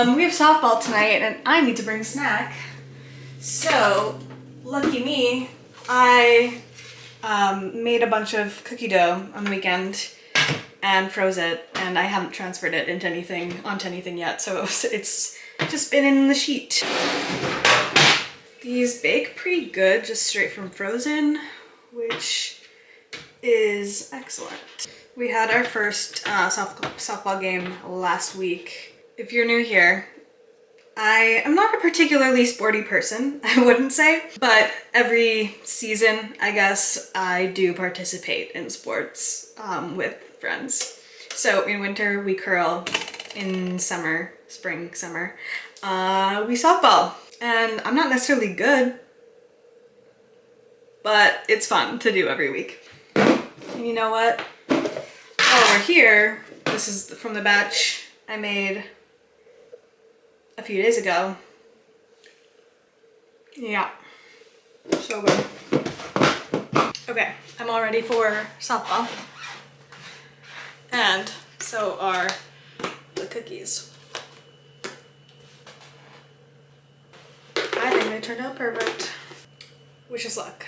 We have softball tonight and I need to bring a snack. So, lucky me, I made a bunch of cookie dough on the weekend and froze it, and I haven't transferred it onto anything yet, so it's just been in the sheet. These bake pretty good, just straight from frozen, which is excellent. We had our first softball game last week. If you're new here, I am not a particularly sporty person, I wouldn't say, but every season, I guess, I do participate in sports with friends. So in winter, we curl. In summer, spring, summer, we softball. And I'm not necessarily good, but it's fun to do every week. And you know what? While we're here, this is from the batch I made a few days ago. Yeah, so good. Okay, I'm all ready for softball. And so are the cookies. I think they turned out perfect. Wish us luck.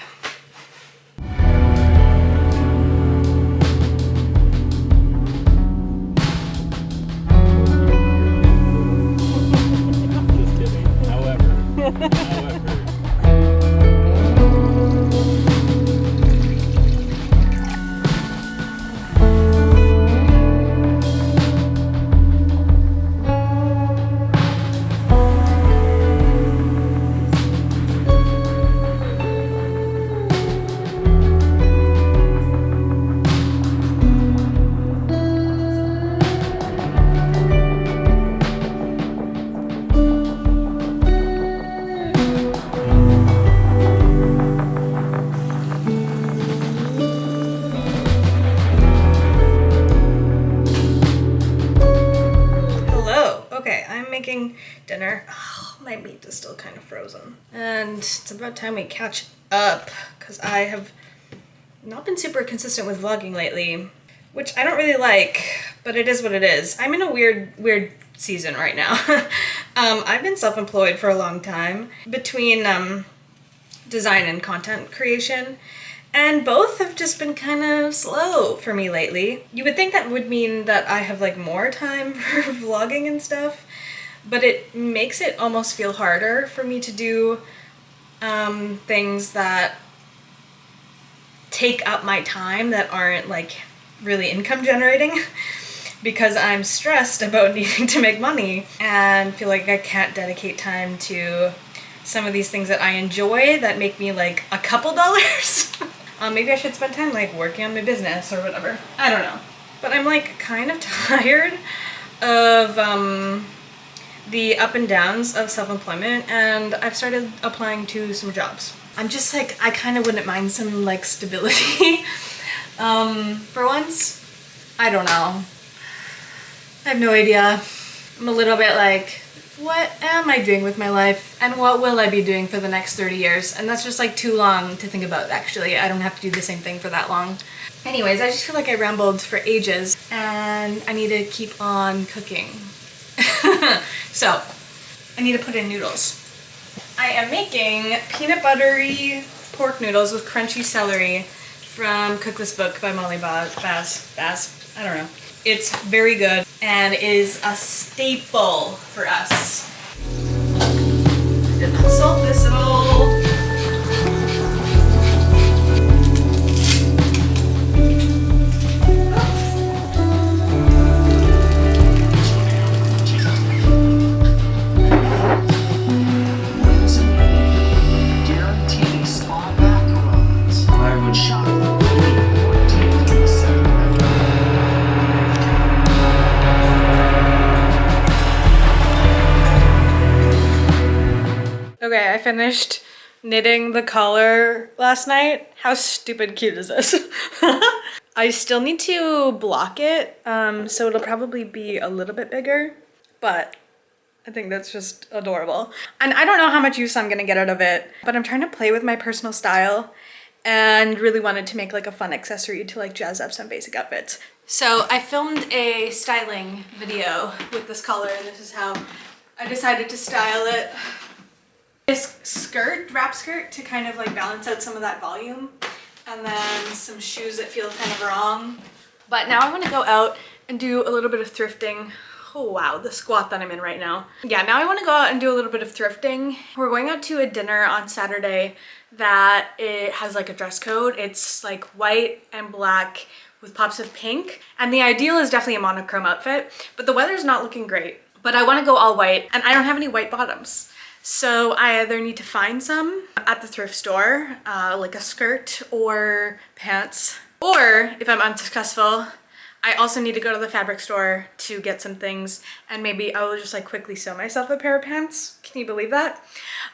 Dinner. Oh, my meat is still kind of frozen. And it's about time we catch up because I have not been super consistent with vlogging lately, which I don't really like, but it is what it is. I'm in a weird season right now. I've been self-employed for a long time between design and content creation, and both have just been kind of slow for me lately. You would think that would mean that I have like more time for vlogging and stuff, but it makes it almost feel harder for me to do things that take up my time that aren't like really income generating because I'm stressed about needing to make money and feel like I can't dedicate time to some of these things that I enjoy that make me like a couple dollars. Maybe I should spend time like working on my business or whatever. I don't know. But I'm like kind of tired of the up and downs of self-employment, and I've started applying to some jobs. I'm just like, I kind of wouldn't mind some like stability. For once, I don't know. I have no idea. I'm a little bit like, what am I doing with my life and what will I be doing for the next 30 years? And that's just like too long to think about, actually. I don't have to do the same thing for that long. Anyways, I just feel like I rambled for ages and I need to keep on cooking. So, I need to put in noodles. I am making peanut buttery pork noodles with crunchy celery from Cook This Book by Molly Bass. I don't know. It's very good and is a staple for us. Did not salt this at all. Okay, I finished knitting the collar last night. How stupid cute is this? I still need to block it, so it'll probably be a little bit bigger, but I think that's just adorable. And I don't know how much use I'm gonna get out of it, but I'm trying to play with my personal style and really wanted to make like a fun accessory to like jazz up some basic outfits. So I filmed a styling video with this collar, and this is how I decided to style it this skirt, wrap skirt, to kind of like balance out some of that volume. And then some shoes that feel kind of wrong. But now I want to go out and do a little bit of thrifting. Oh wow, the squat that I'm in right now. Yeah, now I want to go out and do a little bit of thrifting. We're going out to a dinner on Saturday that it has like a dress code. It's like white and black with pops of pink. And the ideal is definitely a monochrome outfit, but the weather's not looking great. But I want to go all white and I don't have any white bottoms. So I either need to find some at the thrift store, like a skirt or pants, or if I'm unsuccessful, I also need to go to the fabric store to get some things, and maybe I will just like quickly sew myself a pair of pants. Can you believe that?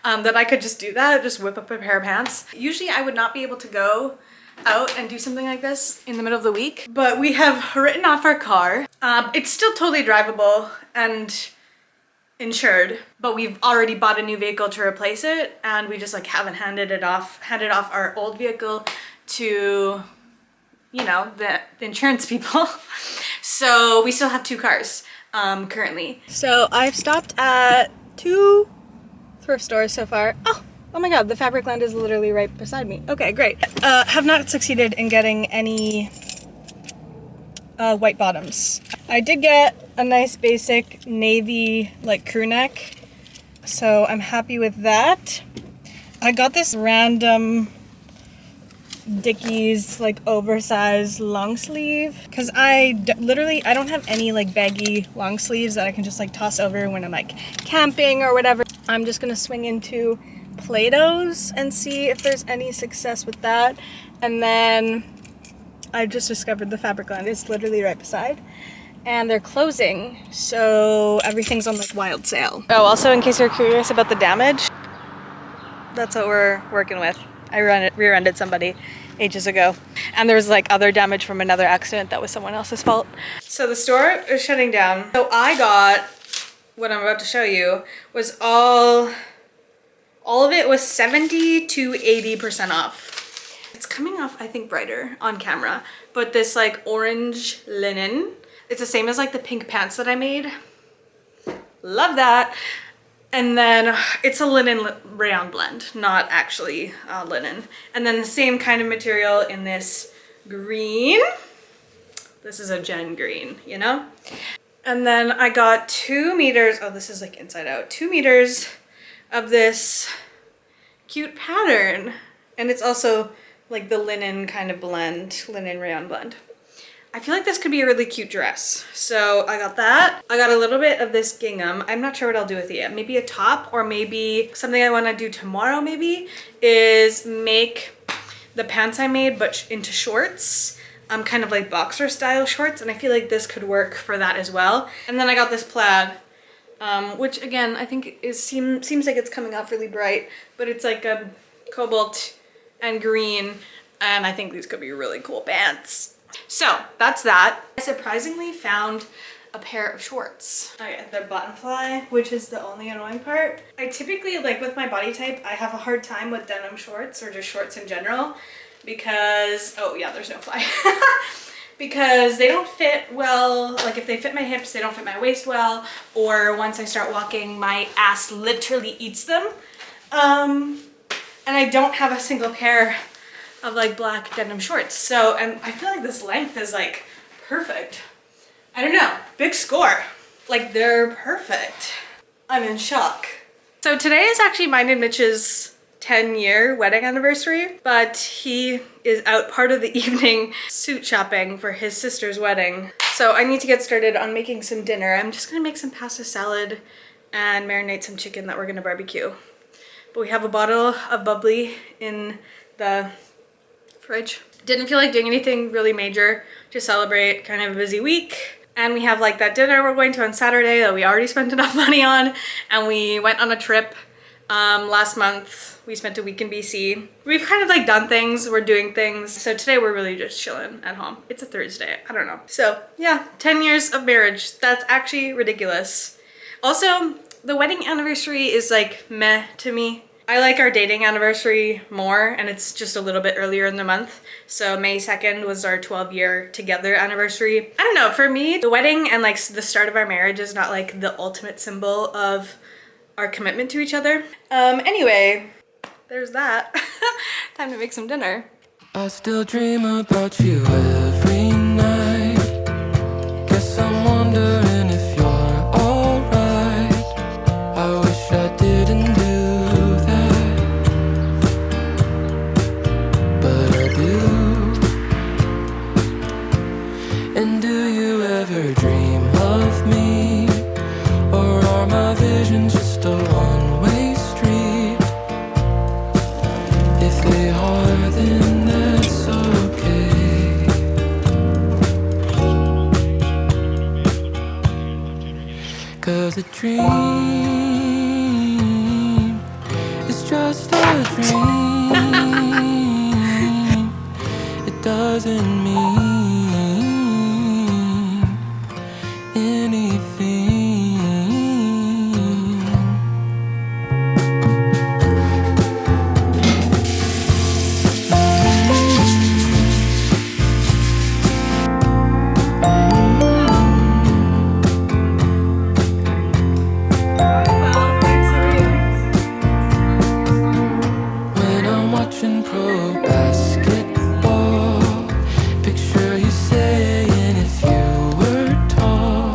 That I could just do that, just whip up a pair of pants. Usually I would not be able to go out and do something like this in the middle of the week, but we have written off our car. It's still totally drivable and insured, but we've already bought a new vehicle to replace it, and we just like haven't handed off our old vehicle to, you know, the insurance people. So we still have 2 cars currently. So I've stopped at 2 thrift stores so far. Oh my god, the Fabricland is literally right beside me. Okay, great. Have not succeeded in getting any white bottoms. I did get a nice basic navy like crew neck, so I'm happy with that. I got this random Dickies like oversized long sleeve because I don't have any like baggy long sleeves that I can just like toss over when I'm like camping or whatever. I'm just gonna swing into Plato's and see if there's any success with that. And then I just discovered the Fabricland is literally right beside, and they're closing, so everything's on like wild sale. Oh, also in case you're curious about the damage, that's what we're working with. I rear-ended somebody ages ago, and there was like other damage from another accident that was someone else's fault. So the store is shutting down. So I got, what I'm about to show you, was all of it was 70 to 80% off. It's coming off, I think, brighter on camera, but this like orange linen, it's the same as like the pink pants that I made. Love that. And then it's a linen rayon blend, not actually linen. And then the same kind of material in this green. This is a Jen green, you know? And then I got 2 meters, oh, this is like inside out, 2 meters of this cute pattern. And it's also like the linen kind of blend, linen rayon blend. I feel like this could be a really cute dress. So I got that. I got a little bit of this gingham. I'm not sure what I'll do with it yet. Maybe a top, or maybe something I want to do tomorrow maybe is make the pants I made but into shorts. Kind of like boxer style shorts, and I feel like this could work for that as well. And then I got this plaid, which again, I think seems like it's coming off really bright, but it's like a cobalt and green, and I think these could be really cool pants. So that's that. I surprisingly found a pair of shorts. Okay, they're button fly, which is the only annoying part. I typically, like with my body type, I have a hard time with denim shorts or just shorts in general because, oh yeah, there's no fly. Because they don't fit well, like if they fit my hips, they don't fit my waist well, or once I start walking, my ass literally eats them. And I don't have a single pair of like black denim shorts. So, and I feel like this length is like perfect. I don't know, big score. Like they're perfect. I'm in shock. So today is actually mine and Mitch's 10-year wedding anniversary, but he is out part of the evening suit shopping for his sister's wedding. So I need to get started on making some dinner. I'm just gonna make some pasta salad and marinate some chicken that we're gonna barbecue. But we have a bottle of bubbly in the fridge. Didn't feel like doing anything really major to celebrate kind of a busy week. And we have like that dinner we're going to on Saturday that we already spent enough money on. And we went on a trip last month. We spent a week in BC. We've kind of like done things, we're doing things. So today we're really just chilling at home. It's a Thursday, I don't know. So yeah, 10 years of marriage. That's actually ridiculous. Also, the wedding anniversary is like meh to me. I like our dating anniversary more, and it's just a little bit earlier in the month. So May 2nd was our 12-year together anniversary. I don't know, for me, the wedding and like the start of our marriage is not like the ultimate symbol of our commitment to each other. Anyway, there's that. Time to make some dinner. I still dream about you every night. Guess I'm wondering if you're alright. I wish I didn't do that, but I do. And do you ever dream of me? Or are my visions just a one-way street? If they are, then that's okay. 'Cause a dream is just a dream. It doesn't mean anything. When I'm watching pro basketball, picture you saying if you were tall,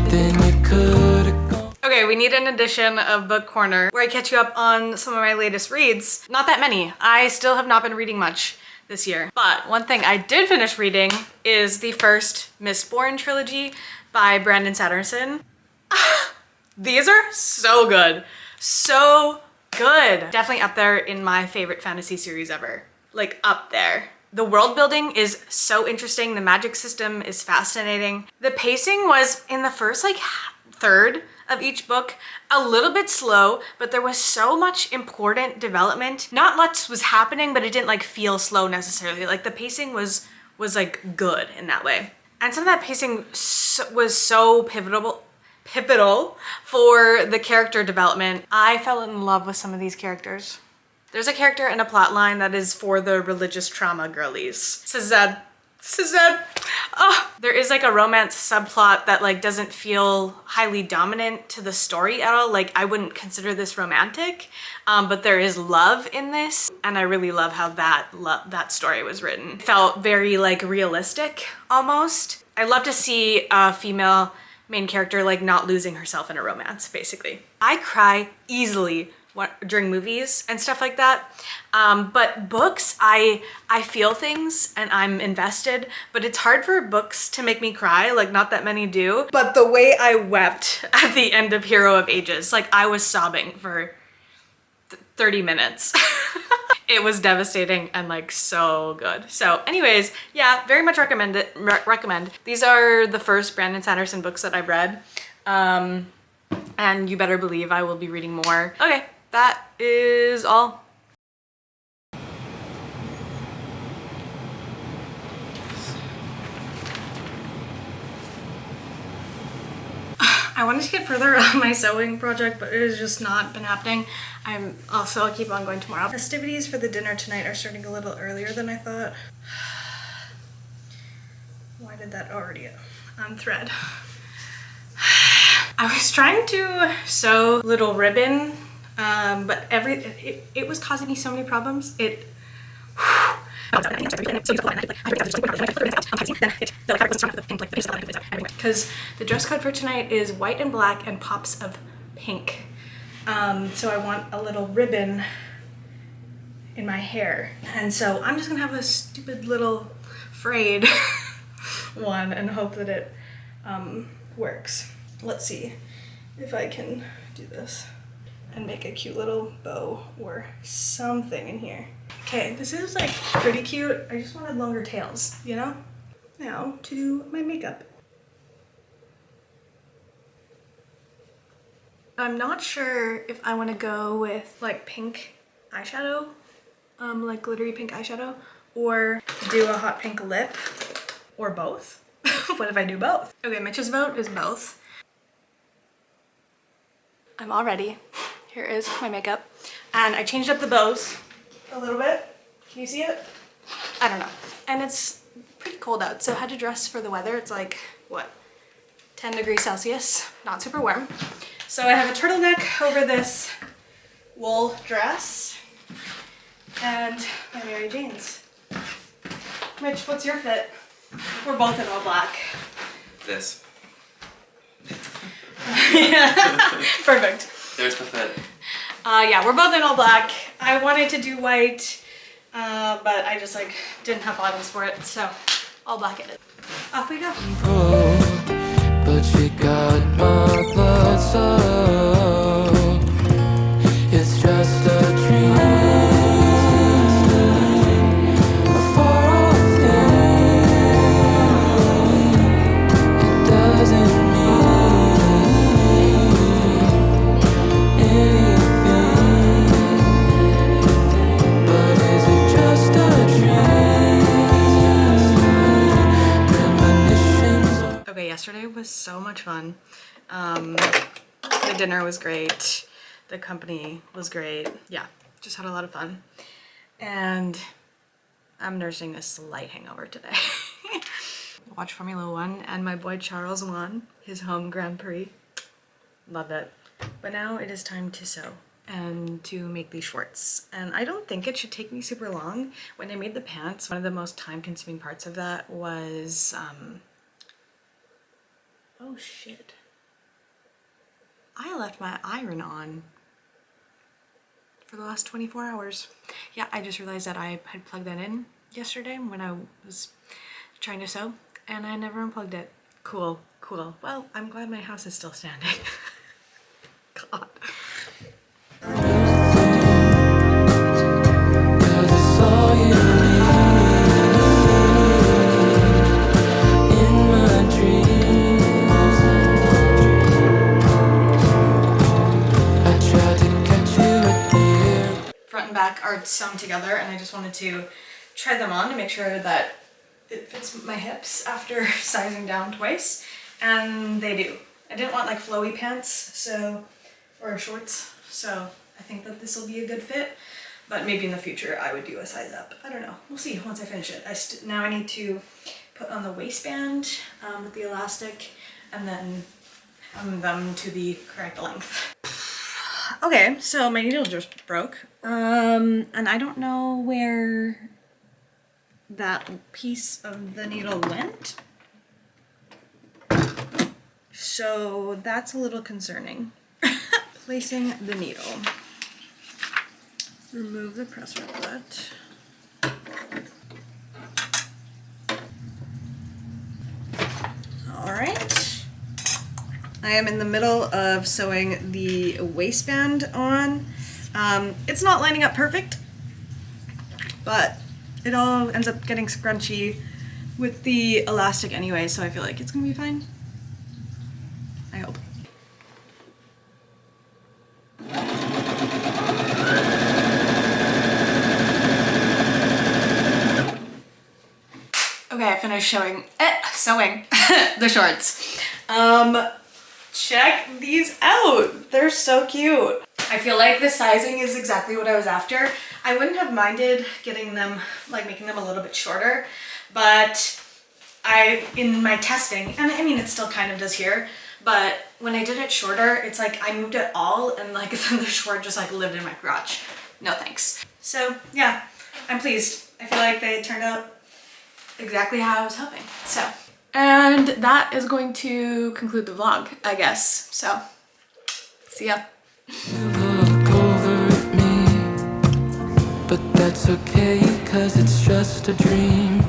then you could've gone. Okay, we need an edition of Book Corner where I catch you up on some of my latest reads. Not that many. I still have not been reading much this year. But one thing I did finish reading is the first Mistborn trilogy by Brandon Sanderson. These are so good. So good. Definitely up there in my favorite fantasy series ever. Like up there. The world building is so interesting. The magic system is fascinating. The pacing was in the first like third of each book a little bit slow, but there was so much important development. Not much was happening, but it didn't like feel slow necessarily. Like the pacing was like good in that way. And some of that pacing was so pivotal for the character development. I fell in love with some of these characters. There's a character in a plot line that is for the religious trauma girlies. Sazed. Oh, there is like a romance subplot that like doesn't feel highly dominant to the story at all. Like I wouldn't consider this romantic, but there is love in this, and I really love how that story was written. It felt very like realistic almost. I love to see a female main character like not losing herself in a romance, basically. I cry easily during movies and stuff like that, but books, I feel things and I'm invested, but it's hard for books to make me cry. Like not that many do, but the way I wept at the end of Hero of Ages, like I was sobbing for 30 minutes. It was devastating and like so good. So anyways, yeah, very much recommend. These are the first Brandon Sanderson books that I've read, and you better believe I will be reading more. Okay, that is all. I wanted to get further on my sewing project, but it has just not been happening. I'll keep on going tomorrow. Festivities for the dinner tonight are starting a little earlier than I thought. Why did that already unthread? I was trying to sew little ribbon, but it was causing me so many problems. Because the dress code for tonight is white and black and pops of pink. So I want a little ribbon in my hair. And so I'm just gonna have a stupid little frayed one and hope that it works. Let's see if I can do this and make a cute little bow or something in here. Okay, this is like pretty cute. I just wanted longer tails, you know? Now to do my makeup. I'm not sure if I want to go with like pink eyeshadow, like glittery pink eyeshadow, or do a hot pink lip, or both. What if I do both? Okay, Mitch's vote is both. I'm all ready. Here is my makeup. And I changed up the bows a little bit. Can you see it? I don't know. And it's pretty cold out, so I had to dress for the weather. It's like, what, 10 degrees Celsius, not super warm. So I have a turtleneck over this wool dress and my Mary Janes. Mitch, what's your fit? We're both in all black. This. Yeah, perfect. There's the fit. Yeah, we're both in all black. I wanted to do white, but I just like didn't have bottoms for it, so all black it is. Off we go. Oh, but she got my blood, so it's just a dream. A far-off thing. It doesn't yesterday was so much fun. The dinner was great. The company was great. Yeah, just had a lot of fun. And I'm nursing a slight hangover today. Watched Formula 1 and my boy Charles won his home Grand Prix. Loved it. But now it is time to sew and to make these shorts. And I don't think it should take me super long. When I made the pants, one of the most time-consuming parts of that was oh shit. I left my iron on for the last 24 hours. Yeah, I just realized that I had plugged that in yesterday when I was trying to sew and I never unplugged it. Cool, cool. Well, I'm glad my house is still standing. God. Back are sewn together and I just wanted to try them on to make sure that it fits my hips after sizing down twice, and they do. I didn't want like flowy pants, so, or shorts, so I think that this will be a good fit, but maybe in the future I would do a size up. I don't know, we'll see once I finish it. Now I need to put on the waistband with the elastic and then hem them to the correct length. Okay, so my needle just broke, and I don't know where that piece of the needle went, so that's a little concerning. Placing the needle. Remove the press riplet. All right. I am in the middle of sewing the waistband on. It's not lining up perfect, but it all ends up getting scrunchy with the elastic anyway, so I feel like it's gonna be fine. I hope. Okay, I finished sewing the shorts. Check these out. They're so cute. I feel like the sizing is exactly what I was after. I wouldn't have minded getting them, like making them a little bit shorter, but in my testing, and I mean it still kind of does here, but when I did it shorter, it's like I moved it all and like the short just like lived in my crotch. No thanks. So yeah, I'm pleased. I feel like they turned out exactly how I was hoping. So. And that is going to conclude the vlog, I guess. So, see ya. You look over at me, but that's okay, 'cause it's just a dream.